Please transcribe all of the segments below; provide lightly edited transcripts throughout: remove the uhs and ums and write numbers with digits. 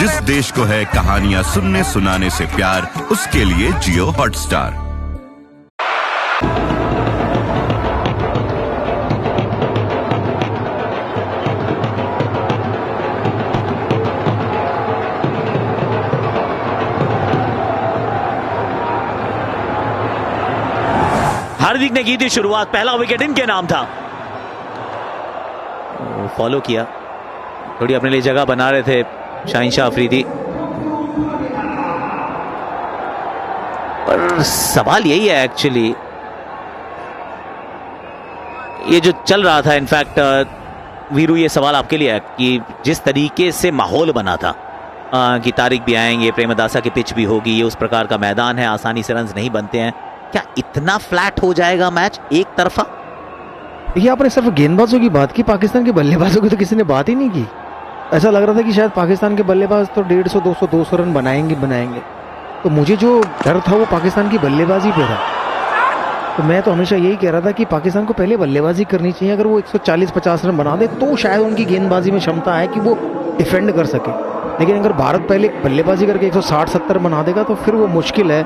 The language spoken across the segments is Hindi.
जिस देश को है कहानियां सुनने सुनाने से प्यार, उसके लिए जियो हॉटस्टार। हार्दिक ने की थी शुरुआत, पहला विकेट इनके नाम था। फॉलो किया, थोड़ी अपने लिए जगह बना रहे थे शाहीन शाह अफरीदी। पर सवाल यही है एक्चुअली, ये जो चल रहा था, इनफैक्ट वीरू ये सवाल आपके लिए है कि जिस तरीके से माहौल बना था कि तारिक भी आएंगे, प्रेमदासा की पिच भी होगी, ये उस प्रकार का मैदान है, आसानी से रन्स नहीं बनते हैं, क्या इतना फ्लैट हो जाएगा मैच एक तरफा? देखिए, आपने सिर्फ गेंदबाजों की बात की, पाकिस्तान के बल्लेबाजों की तो किसी ने बात ही नहीं की। ऐसा लग रहा था कि शायद पाकिस्तान के बल्लेबाज तो 150, 200, 200 रन बनाएंगे। तो मुझे जो डर था वो पाकिस्तान की बल्लेबाजी पे था। तो मैं तो हमेशा यही कह रहा था कि पाकिस्तान को पहले बल्लेबाजी करनी चाहिए। अगर वो 140-50 रन बना दे तो शायद उनकी गेंदबाजी में क्षमता है कि वो डिफेंड कर सके। लेकिन अगर भारत पहले बल्लेबाजी करके 160-70 बना देगा तो फिर वो मुश्किल है।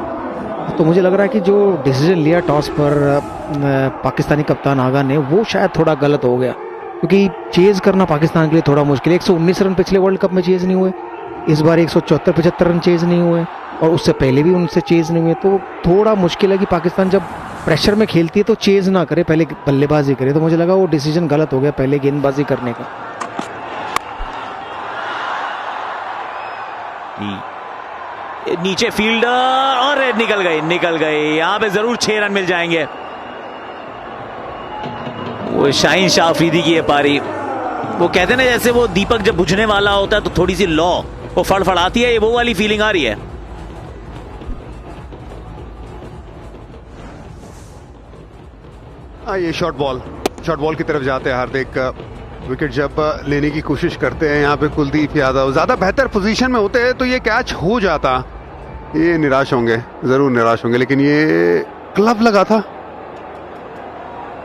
तो मुझे लग रहा है कि जो डिसीजन लिया टॉस पर पाकिस्तानी कप्तान आगा ने, वो शायद थोड़ा गलत हो गया, क्योंकि चेज करना पाकिस्तान के लिए थोड़ा मुश्किल है। 119 रन पिछले वर्ल्ड कप में चेज नहीं हुए, इस बार 174-75 रन चेज नहीं हुए, और उससे पहले भी उनसे चेज नहीं हुए। तो थोड़ा मुश्किल है कि पाकिस्तान जब प्रेशर में खेलती है तो चेज ना करे, पहले बल्लेबाजी करे। तो मुझे लगा वो डिसीजन गलत हो गया पहले गेंदबाजी करने का। नीचे फील्डर और निकल गए। यहां पे जरूर 6 रन मिल जाएंगे। वो शाहीन शाह अफरीदी की है पारी। वो कहते ना, जैसे वो दीपक जब बुझने वाला होता है तो थोड़ी सी लौ वो फड़फड़ाती है, ये वो वाली फीलिंग आ रही है। ये शॉर्ट बॉल की तरफ जाते हैं हार्दिक। विकेट जब लेने की कोशिश करते हैं यहाँ पे कुलदीप यादव, ज्यादा बेहतर पोजीशन में होते हैं तो ये कैच हो जाता। ये निराश होंगे, जरूर निराश होंगे। लेकिन ये ग्लव लगा था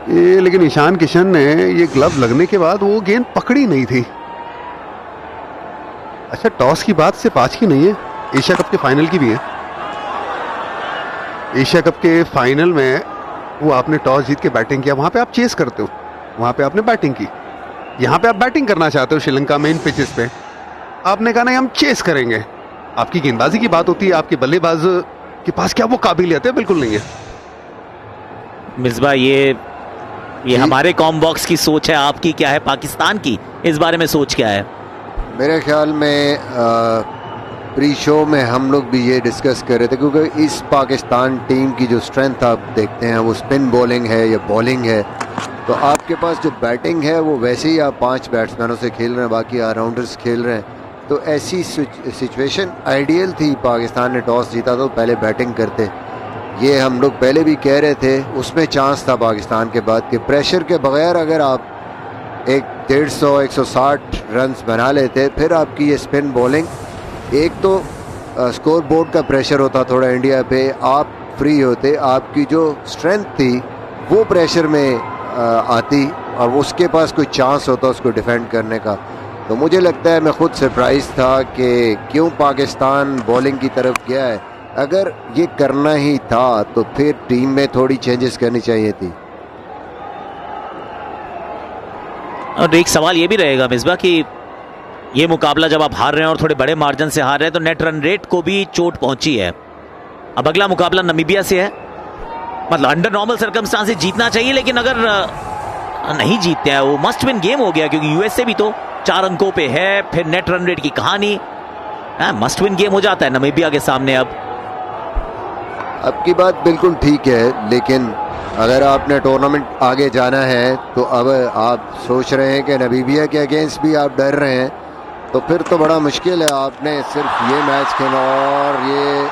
ये, लेकिन ईशान किशन ने ये ग्लव लगने के बाद वो गेंद पकड़ी नहीं थी। अच्छा, टॉस की बात सिर्फ आज की नहीं है, एशिया कप के फाइनल की भी है। एशिया कप के फाइनल में वो आपने टॉस जीत के बैटिंग किया, वहां पे आप चेस करते हो, वहां पे आपने बैटिंग की। यहां पे आप बैटिंग करना चाहते हो श्रीलंका में इन पिचेस पे, आपने कहा नहीं हम चेस करेंगे। आपकी गेंदबाजी की बात होती है, आपके बल्लेबाज के पास क्या वो काबिलियत है? बिल्कुल नहीं है। मिसबा, ये हमारे कॉम बॉक्स की सोच है, आपकी क्या है? पाकिस्तान की इस बारे में सोच क्या है? मेरे ख्याल में प्री शो में हम लोग भी ये डिस्कस कर रहे थे, क्योंकि इस पाकिस्तान टीम की जो स्ट्रेंथ आप देखते हैं वो स्पिन बॉलिंग है या बॉलिंग है। तो आपके पास जो बैटिंग है वो वैसे ही आप 5 बैट्समैनों से खेल रहे हैं, बाकी ऑलराउंडर्स खेल रहे हैं। तो ऐसी सिचुएशन आइडियल थी। पाकिस्तान ने टॉस जीता तो पहले बैटिंग करते, ये हम लोग पहले भी कह रहे थे। उसमें चांस था पाकिस्तान के बाद के प्रेशर के बगैर अगर आप 150-160 रन्स बना लेते, फिर आपकी ये स्पिन बॉलिंग, एक तो स्कोर बोर्ड का प्रेशर होता थोड़ा इंडिया पे, आप फ्री होते, आपकी जो स्ट्रेंथ थी वो प्रेशर में आती, और उसके पास कोई चांस होता उसको डिफेंड करने का। तो मुझे लगता है, मैं खुद सरप्राइज था कि क्यों पाकिस्तान बॉलिंग की तरफ गया है। अगर ये करना ही था तो फिर टीम में थोड़ी चेंजेस करनी चाहिए थी। और एक सवाल ये भी रहेगा मिसबा कि ये मुकाबला जब आप हार रहे हैं और थोड़े बड़े मार्जिन से हार रहे हैं तो नेट रन रेट को भी चोट पहुंची है। अब अगला मुकाबला नामीबिया से है, मतलब अंडर नॉर्मल सर्कमस्टांसेस जीतना चाहिए, लेकिन अगर नहीं जीतते हैं वो मस्ट विन गेम हो गया, क्योंकि यूएसए भी तो 4 अंकों पे है। फिर नेट रन रेट की कहानी, मस्ट विन गेम हो जाता है नामीबिया के सामने। अब की बात बिल्कुल ठीक है, लेकिन अगर आपने टूर्नामेंट आगे जाना है तो अब आप सोच रहे हैं कि नामीबिया के अगेंस्ट भी आप डर रहे हैं, तो फिर तो बड़ा मुश्किल है। आपने सिर्फ ये मैच खेला और ये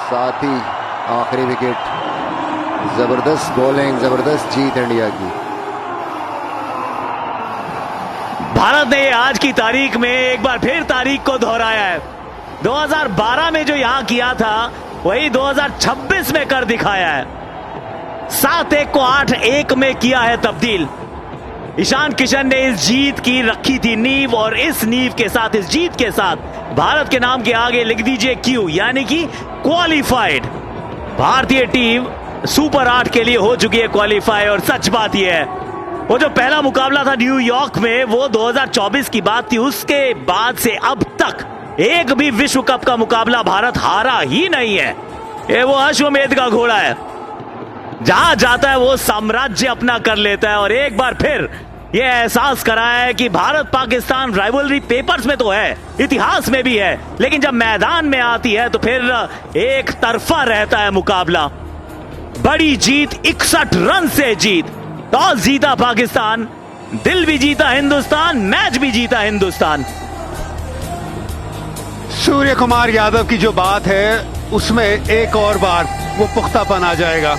साथ ही आखिरी विकेट, जबरदस्त बॉलिंग, जबरदस्त जीत इंडिया की। भारत ने आज की तारीख में एक बार फिर तारीख को दोहराया है। 2012 में जो यहां किया था वही 2026 में कर दिखाया है। 7-1 को 8-1 में किया है तब्दील। ईशान किशन ने इस जीत की रखी थी नींव, और इस नींव के साथ, इस जीत के साथ भारत के नाम के आगे लिख दीजिए क्यू, यानी कि क्वालिफाइड। भारतीय टीम सुपर 8 के लिए हो चुकी है क्वालिफाई। और सच बात यह है, वो जो पहला मुकाबला था न्यूयॉर्क में, वो 2024 की बात थी। उसके बाद से अब तक एक भी विश्व कप का मुकाबला भारत हारा ही नहीं है। ये वो अश्वमेध का घोड़ा है, जहां जाता है वो साम्राज्य अपना कर लेता है। और एक बार फिर ये एहसास कराया है कि भारत पाकिस्तान राइवलरी पेपर्स में तो है, इतिहास में भी है, लेकिन जब मैदान में आती है तो फिर एक तरफा रहता है मुकाबला। बड़ी जीत, 61 रन से जीत। टॉस जीता पाकिस्तान, दिल भी जीता हिंदुस्तान, मैच भी जीता हिंदुस्तान। सूर्य कुमार यादव की जो बात है उसमें एक और बार वो पुख्तापन आ जाएगा।